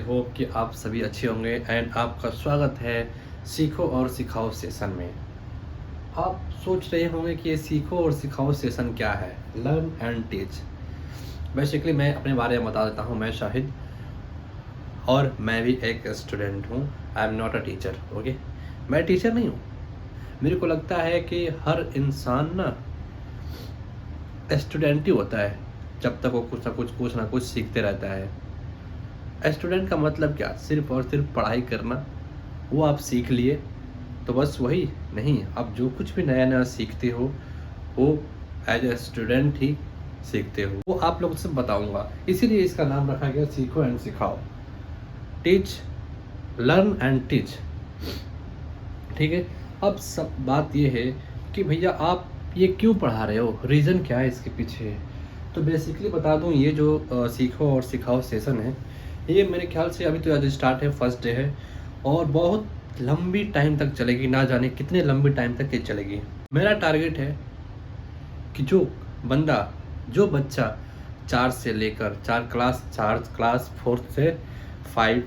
Hope कि आप सभी अच्छे होंगे एंड आपका स्वागत है सीखो और सिखाओ सेशन में। आप सोच रहे होंगे कि ये सीखो और सिखाओ सेशन क्या है। Learn and teach. बेसिकली मैं अपने बारे में बता देता हूँ। मैं शाहिद और मैं भी एक स्टूडेंट हूँ। I am not a teacher. Okay, मैं टीचर नहीं हूँ। मेरे को लगता है कि हर इंसान ना स्टूडेंट ही होता है जब तक वो कुछ ना कुछ सीखते रहता है। स्टूडेंट का मतलब क्या, सिर्फ और सिर्फ पढ़ाई करना, वो आप सीख लिए तो बस वही नहीं। आप जो कुछ भी नया नया सीखते हो वो एज ए स्टूडेंट ही सीखते हो। वो आप लोगों से बताऊंगा, इसीलिए इसका नाम रखा गया सीखो एंड सिखाओ। Teach, learn and teach. ठीक है। अब सब बात ये है कि भैया आप ये क्यों पढ़ा रहे हो, रीज़न क्या है इसके पीछे। तो बेसिकली बता दूं, ये जो सीखो और सिखाओ सेशन है, ये मेरे ख्याल से अभी तो आज स्टार्ट है, फर्स्ट डे है और बहुत लंबी टाइम तक चलेगी। ना जाने कितने लंबी टाइम तक ये चलेगी। मेरा टारगेट है कि जो बच्चा चार क्लास फोर्थ से 5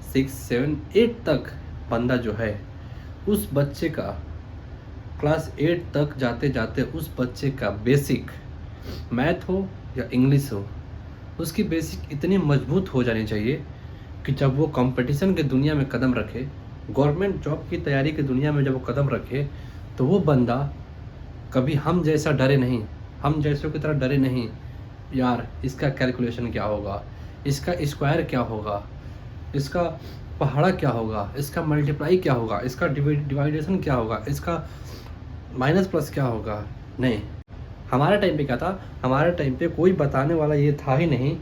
6 7 8 तक बंदा जो है, उस बच्चे का क्लास 8 तक जाते जाते उस बच्चे का बेसिक मैथ हो या इंग्लिश हो, उसकी बेसिक इतनी मजबूत हो जानी चाहिए कि जब वो कंपटीशन के दुनिया में कदम रखे, गवर्नमेंट जॉब की तैयारी की दुनिया में जब वो कदम रखे, तो वो बंदा कभी हम जैसा डरे नहीं, हम जैसों की तरह डरे नहीं। यार इसका कैलकुलेशन क्या होगा, इसका स्क्वायर क्या होगा, इसका पहाड़ा क्या होगा, इसका मल्टीप्लाई क्या होगा, इसका डिवाइडेशन क्या होगा, इसका माइनस प्लस क्या होगा। नहीं, हमारे टाइम पे क्या था, हमारे टाइम पे कोई बताने वाला ये था ही नहीं,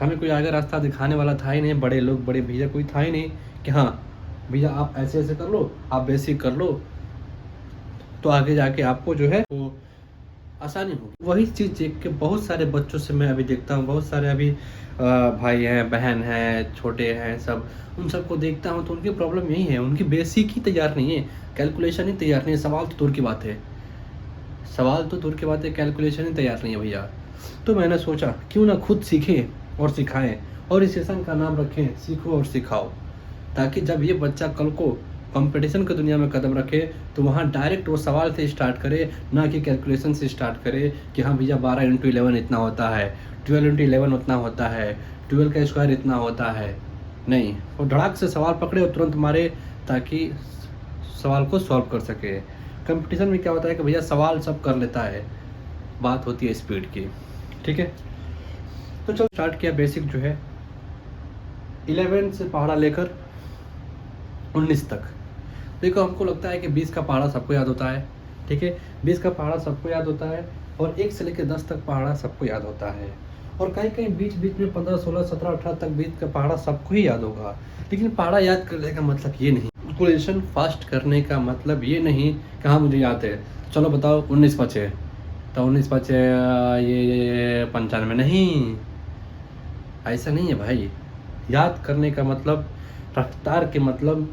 हमें कोई आगे रास्ता दिखाने वाला था ही नहीं। बड़े लोग, बड़े भैया कोई था ही नहीं कि हाँ भैया आप ऐसे ऐसे कर लो, आप बेसिक कर लो तो आगे जाके आपको जो है वो आसानी होगी। वही चीज़ देख के बहुत सारे बच्चों से मैं अभी देखता हूँ, बहुत सारे अभी भाई हैं, बहन हैं, छोटे हैं, सब उन सबको देखता हूँ तो उनकी प्रॉब्लम यही है, उनकी बेसिक ही तैयार नहीं है, कैलकुलेशन ही तैयार नहीं है। सवाल तो दूर की बात है, कैलकुलेशन ही तैयार नहीं है भैया। तो मैंने सोचा क्यों ना खुद सीखें और सिखाएं, और इस सेशन का नाम रखें सीखो और सिखाओ, ताकि जब ये बच्चा कल को कंपटीशन की दुनिया में कदम रखे तो वहाँ डायरेक्ट वो सवाल से स्टार्ट करे, ना कि कैलकुलेशन से स्टार्ट करे कि हाँ भैया 12 × 11 इतना होता है, 12 × 11 उतना होता है, 12 का स्क्वायर इतना होता है। नहीं, वो धड़ाक से सवाल पकड़े और तुरंत मारे, ताकि सवाल को सॉल्व कर सके। कंपटीशन में क्या होता है कि भैया सवाल सब कर लेता है, बात होती है स्पीड की। ठीक है, तो चलो स्टार्ट किया। बेसिक जो है 11 से पहाड़ा लेकर 19 तक। देखो हमको लगता है कि 20 का पहाड़ा सबको याद होता है। ठीक है, 20 का पहाड़ा सबको याद होता है और 1 से लेकर 10 तक पहाड़ा सबको याद होता है, और कहीं कहीं बीच बीच में 15 16 17 18 तक 20 का पहाड़ा सबको ही याद होगा। लेकिन पहाड़ा याद करने का मतलब ये नहीं, कैलकुलेशन फास्ट करने का मतलब ये नहीं कि हाँ मुझे याद है, चलो बताओ 19 बचे तो 19 बचे ये 95 नहीं, ऐसा नहीं है भाई। याद करने का मतलब, रफ्तार के मतलब,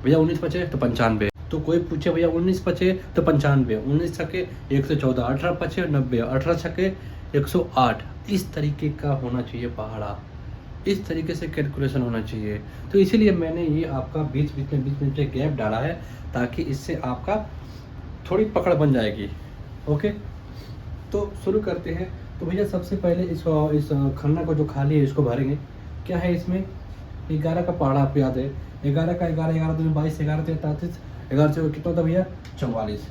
भैया 19 बचे तो 95, तो कोई पूछे भैया 19 बचे तो 95, 19 छके 114, 18 बचे 90, 18 छके 108। इस तरीके का होना चाहिए पहाड़ा, इस तरीके से कैलकुलेशन होना चाहिए। तो इसीलिए मैंने ये आपका बीच बीच में गैप डाला है, ताकि इससे आपका थोड़ी पकड़ बन जाएगी। ओके, तो शुरू करते हैं। तो भैया सबसे पहले इस खन्ना को जो खाली है इसको भरेंगे। क्या है इसमें, 11 का पहाड़ा आपको याद है, 11 का 11, 11 दूनी 22, 11 3 33, 11 से कितना होता भैया 44।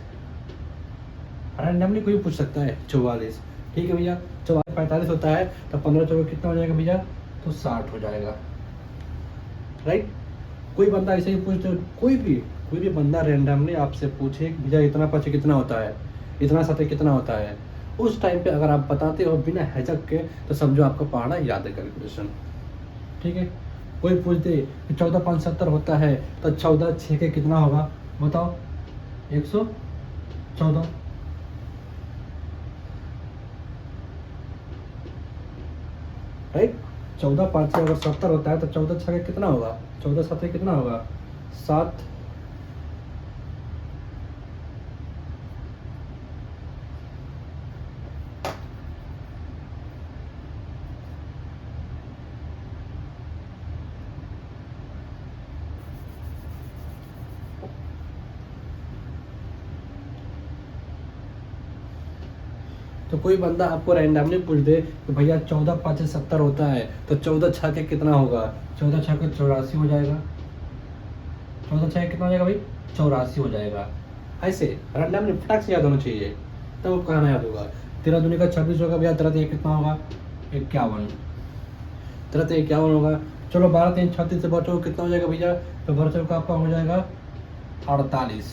रैंडमली कोई पूछ सकता है 44। ठीक है भैया, 44 45 होता है तो 15 चौके कितना हो जाएगा भैया, तो 60 हो जाएगा। राइट, कोई बंदा ऐसे ही पूछ, कोई भी बंदा रैंडमली आपसे पूछे कि भैया इतना पचे कितना होता है, इतना सतह कितना होता है, उस टाइम पे अगर आप बताते हो बिना हिचक के तो समझो आपका पहाड़ा याद है, कैलकुलेशन। ठीक है, कोई पूछ दे कि 14 5 70 होता है तो 14 6 के कितना होगा, बताओ 114। राइट, 14 5 से अगर 70 होता है तो 14 6 के कितना होगा, 14 7 कितना होगा 7। तो कोई बंदा आपको रैंडमली पूछ दे कि भैया 14 5 70 होता है, तो 14 छः के कितना होगा? 14 छः के 84 हो जाएगा। 14 छः कितना हो जाएगा भाई? 84 हो जाएगा। ऐसे रैंडमली फटाक से याद होना चाहिए, तब वो कहना याद होगा। 13 दूनी का 26 होगा भैया, 13 3 कितना होगा? 51। 13 3 51 होगा। चलो 12 3 36 से बचो कितना हो जाएगा भैया? तो 12 चौका आपका हो जाएगा 48।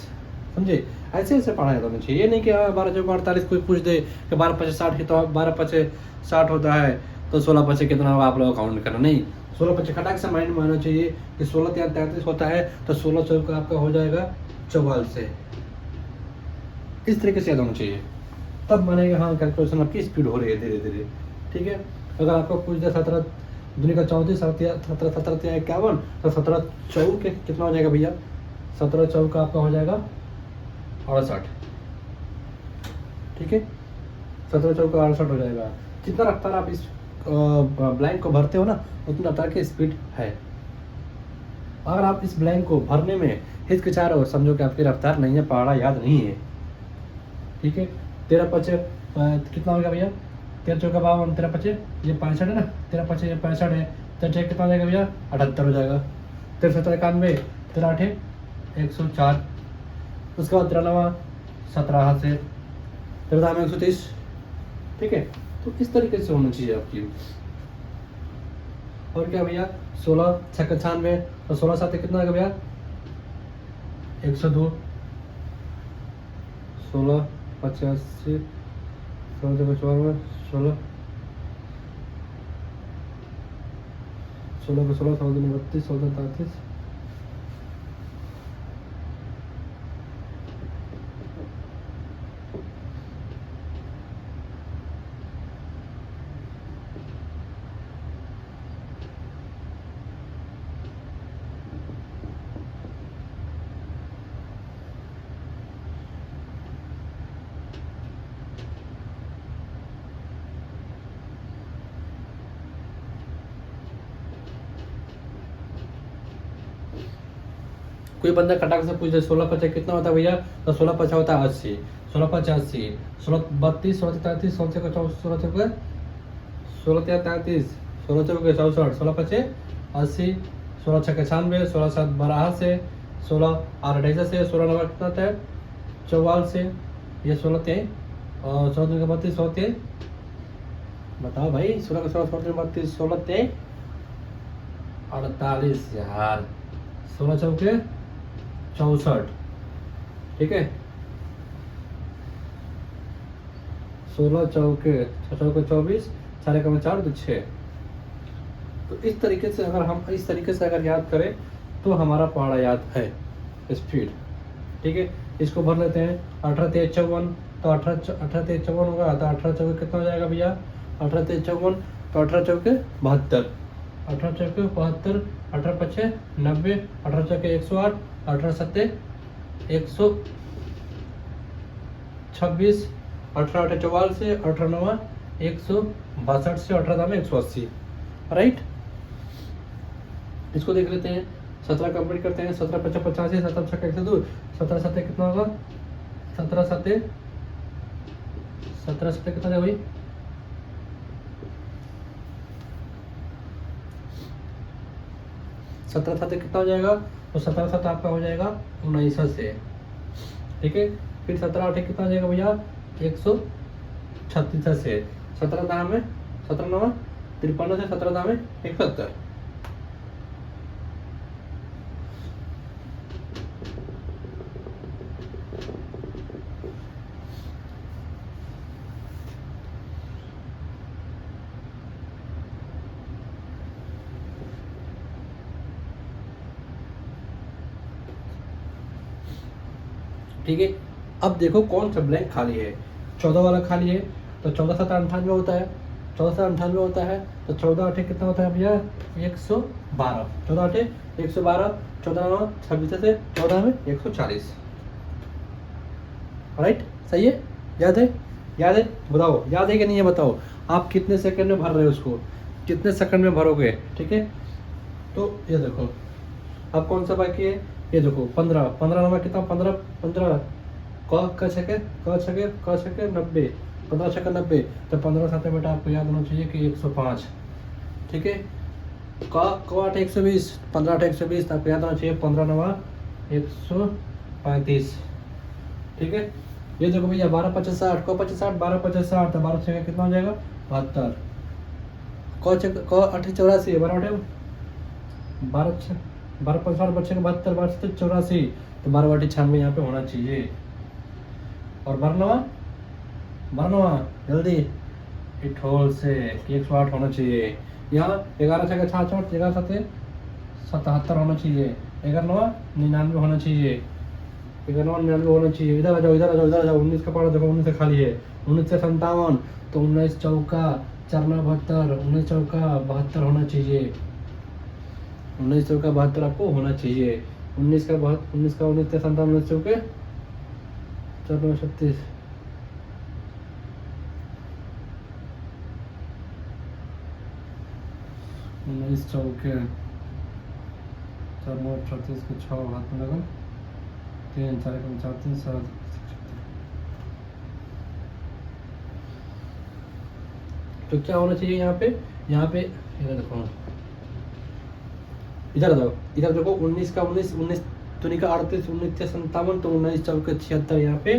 समझे? ऐसे ऐसे पढ़ा जाता होना चाहिए, ये नहीं कि 12 चौका 48 कोई पूछ दे कि 12 5 60 कितना, 12 5 60 होता है तो 16 5 कितना होगा, आप लोग काउंट करना नहीं। 16 5 खटाक से माइंड में आना चाहिए कि 16 3 33 होता है, तो 16 चौका आपका हो जाएगा 44। इस तरीके से याद होना चाहिए, तब मानेगा हाँ कैलकुलेशन आपकी स्पीड हो रही है धीरे धीरे। ठीक है, अगर आपको पूछ दे 17 दूनी का 34, 17 17 51, तो 17 चौके कितना हो जाएगा भैया? 17 चौका आपका हो जाएगा 68। ठीक है, 17 चौका 68 हो जाएगा। जितना रफ्तार आप इस ब्लैंक को भरते हो ना, उतना रफ्तार की स्पीड है। अगर आप इस ब्लैंक को भरने में हिचकिचा रहे हो, समझो कि आपकी रफ्तार नहीं है, पहाड़ा याद नहीं है। ठीक है, 13 5 कितना हो गया भैया? 13 चौका 52, 13 5 ये 65 है ना, 13 5 ये 65 है, 13 6 कितना हो जाएगा भैया? 78 हो जाएगा। 13 17 91, 13 8 104, उसके बाद 13 9 17 से 13 में 130। ठीक है, तो इस तरीके से होना चाहिए आपकी। और क्या भैया? 16 6 96, तो 16 7 कितना होगा भैया? 102। 16 85, 16 54, 16 16 16 32, 16 33। कोई बंदा खटाक से पूछ दे 16 5 कितना होता है भैया? तो 16 5 होता है 80। 16 5 80, 16 32, 16 33, 16 चौका 16 चौका 16 33, 16 चौके 64, 16 5 80, 16 6 96, 16 7 12 से, 16 8 28 से, 16 9 कितना होता है? 44 से, ये 16 3 और 16 2 32, 16 3 बताओ भाई, 16 16 16 32, 16 3 48 यार, 16 चौके 64। ठीक है, 16 चौके 6 चौके 24, 4 कम 4 तो 6। तो इस तरीके से अगर हम इस तरीके से अगर याद करें तो हमारा पहाड़ा याद है स्पीड। ठीक है, इसको भर लेते हैं। 18 3 54, तो 18 3 54 होगा, तो 18 चौके कितना हो जाएगा भैया? 18 3 54, तो 18 चौके 72, 18 चौके 72, 18 5 90, 18 चौके 108, 18 7 126, 18 8 44 से, 18 9 162 से, 18 में 180। राइट, इसको देख लेते हैं। 17 कंप्लीट करते हैं। 17 5 85, 17 6 102, 17 7 कितना होगा? 17 7 17 7 कितना है भाई? 17 7 कितना हो जाएगा? तो 17 7 आपका हो जाएगा 19 से। ठीक है, फिर 17 8 कितना हो जाएगा भैया? 136 से। 17 दाम में 17 9 53 से, 17 दाम में 71। ठीक है, अब देखो कौन सा ब्लैंक खाली है। 14 वाला खाली है, तो 14 7 98 होता है। 14 7 98 होता है, तो 14 8 कितना होता है भैया? 112। 14 8 112, 14 9 26 से, 14 में 140। राइट, सही है? याद है? याद है? बताओ याद है कि नहीं है, बताओ। आप कितने सेकंड में भर रहे हो उसको, कितने सेकंड में भरोगे? ठीक है, तो ये देखो अब कौन सा बाकी है, ये देखो 15 15 नंबर कितना? 15 15 क छके 90, 15 छक्का 90, तो 15 साथ बेटा आपको याद होना चाहिए कि 105। ठीक है, क 8 120, 15 8 120, तो आपको याद होना चाहिए 15 9 135। ठीक है, ये देखो भैया 12 50 60, क 50 60, 12 50 60, तो 12 छक्का कितना हो जाएगा 72। क 8 84, 12 12 12 50 बच्चे का 72, 72 84, तो 12 बटे 96 यहाँ पे होना चाहिए। और बरनवा जल्दी इट होल से 108 होना चाहिए। यहाँ 11 छक्का 66, 11 7 77 होना चाहिए, 11 9 99 होना चाहिए, 11 9 99 होना चाहिए। इधर आ जाओ, इधर आ जाओ, इधर आ जाओ। 19 का पढ़ा देखो, 19 से खाली है, 19 से 57, तो 19 चौका 4 9 72, 19 चौका 72 होना चाहिए, 19 चौका 72 आपको होना चाहिए। 19 का 19 से 57, 19 चौके 4 9 36, 19 चौके 4 9 38 के 6 हाथ में लगा, 3 4 4 3 7। तो क्या होना चाहिए यहाँ पे इधर देखो, इधर आ जाओ, इधर देखो 19 का 19, 19 दूनी का 38, 19 से 57, तो 19 चौके 76 यहाँ पे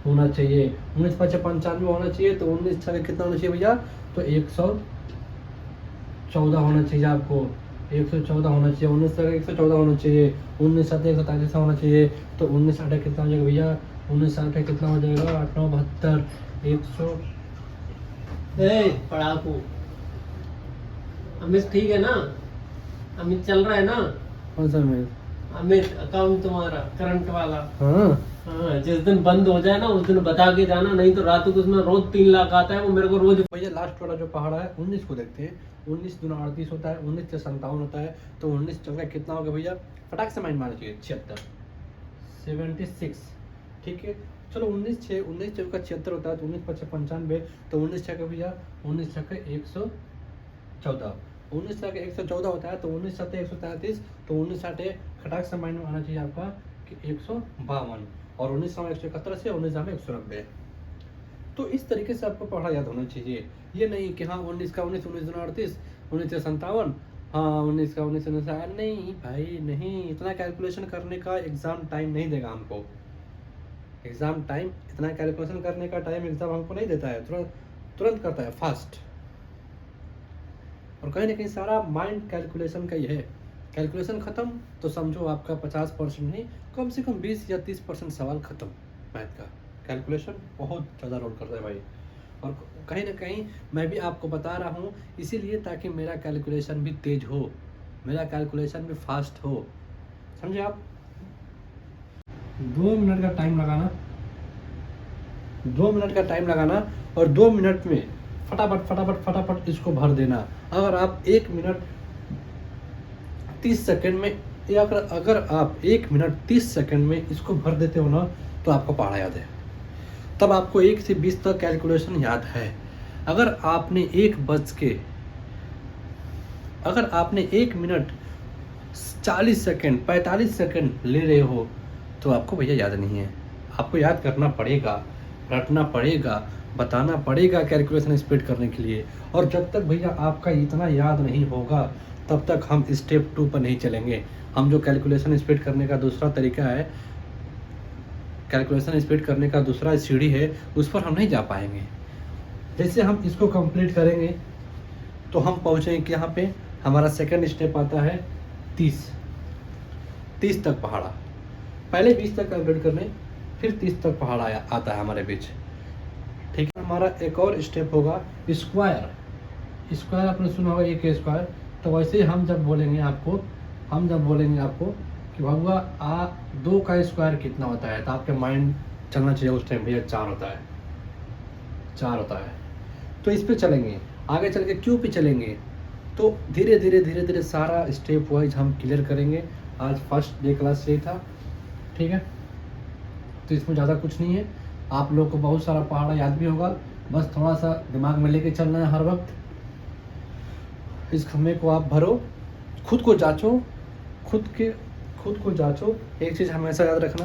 होना चाहिए। 19 5 95 होना चाहिए, तो 19 छक्के कितना होना चाहिए भैया, तो 114 होना चाहिए आपको, 114 होना चाहिए। 19 छक्के 114 होना चाहिए, 19 7 143 होना चाहिए, तो 19 8 कितना हो जाएगा भैया, 19 8 कितना हो जाएगा 8 9 72, 100। पढ़ाकू अमित ठीक है ना, अमित चल रहा है ना, कौन सा में? अमित अकाउंट तुम्हारा करंट वाला। हाँ हाँ, जिस दिन बंद हो जाए ना उस दिन बता के जाना, नहीं तो रात को उसमें रोज 3 लाख आता है, वो मेरे को रोज। भैया लास्ट वाला जो पहाड़ा है 19 को देखते हैं। 19 दूना 38 होता है, 19 से 57 होता है, तो 19 चौका कितना होगा भैया, फटाक से माइंड मारना चाहिए 76 76। ठीक है, चलो 19 चौका 76 होता है, तो 19 5 95, तो 19 छक्के भैया 19 छक्के 114, 19 छक्के 114 होता है, तो 19 7 133, तो 19 7 खटाक से माइंड में आना चाहिए आपका कि 152, और 19 में 171 से 19 में 190। तो इस तरीके से आपको पढ़ा याद होना चाहिए। ये नहीं कि हाँ 19 का 19, 19 दूना 38, 19 से 57, हाँ 19 का 19 नहीं भाई नहीं, इतना कैलकुलेशन करने का एग्जाम टाइम नहीं देगा हमको। एग्जाम टाइम इतना कैलकुलेशन करने का टाइम एग्जाम हमको नहीं देता है, तुरंत करता है फास्ट। और कहीं ना कहीं सारा माइंड कैलकुलेशन का ही है। कैलकुलेशन खत्म तो समझो आपका 50% नहीं, कम से कम 20 या 30% सवाल खत्म। मैथ का कैलकुलेशन बहुत ज़्यादा रोल करता है भाई। और कहीं ना कहीं मैं भी आपको बता रहा हूँ इसीलिए, ताकि मेरा कैलकुलेशन भी तेज हो, मेरा कैलकुलेशन भी फास्ट हो, समझे आप। 2 मिनट का टाइम लगाना, 2 मिनट का टाइम लगाना, और 2 मिनट में फटाफट इसको भर देना। अगर आप 1 मिनट 30 सेकंड में, या अगर आप 1 मिनट 30 सेकंड में इसको भर देते हो ना, तो आपको पढ़ा याद है। तब आपको 1 से 20 तक कैलकुलेशन याद है। अगर आपने 1 मिनट 40 सेकंड 45 सेकंड ले रहे हो, तो आपको भैया याद नहीं है। आपको याद करना पड़ेगा, रटना पड़ेगा, बताना पड़ेगा कैलकुलेशन स्पीड करने के लिए। और जब तक भैया आपका इतना याद नहीं होगा, तब तक हम स्टेप 2 पर नहीं चलेंगे। हम जो कैलकुलेशन स्पीड करने का दूसरा तरीका है, कैलकुलेशन स्पीड करने का दूसरा सीढ़ी है, उस पर हम नहीं जा पाएंगे। जैसे हम इसको कंप्लीट करेंगे तो हम पहुँचेंगे कि यहाँ पे हमारा सेकंड स्टेप आता है 30 तक पहाड़ा। पहले 20 तक कंप्लीट करने, फिर 30 तक पहाड़ा आता है हमारे बीच। ठीक है, हमारा एक और स्टेप होगा स्क्वायर। आपने सुना होगा एक स्क्वायर। तो वैसे ही हम जब बोलेंगे आपको कि भगवा 2 का स्क्वायर कितना होता है, तो आपके माइंड चलना चाहिए उस टाइम भैया 4 होता है। तो इस पे चलेंगे, आगे चल के क्यों पे चलेंगे। तो धीरे धीरे सारा स्टेप वाइज हम क्लियर करेंगे। आज फर्स्ट डे क्लास यही था, ठीक है। तो इसमें ज़्यादा कुछ नहीं है, आप लोग को बहुत सारा पहाड़ा याद भी होगा, बस थोड़ा सा दिमाग में लेके चलना है हर वक्त। इस खम्मे को आप भरो, खुद को जांचो। एक चीज़ हमेशा याद रखना,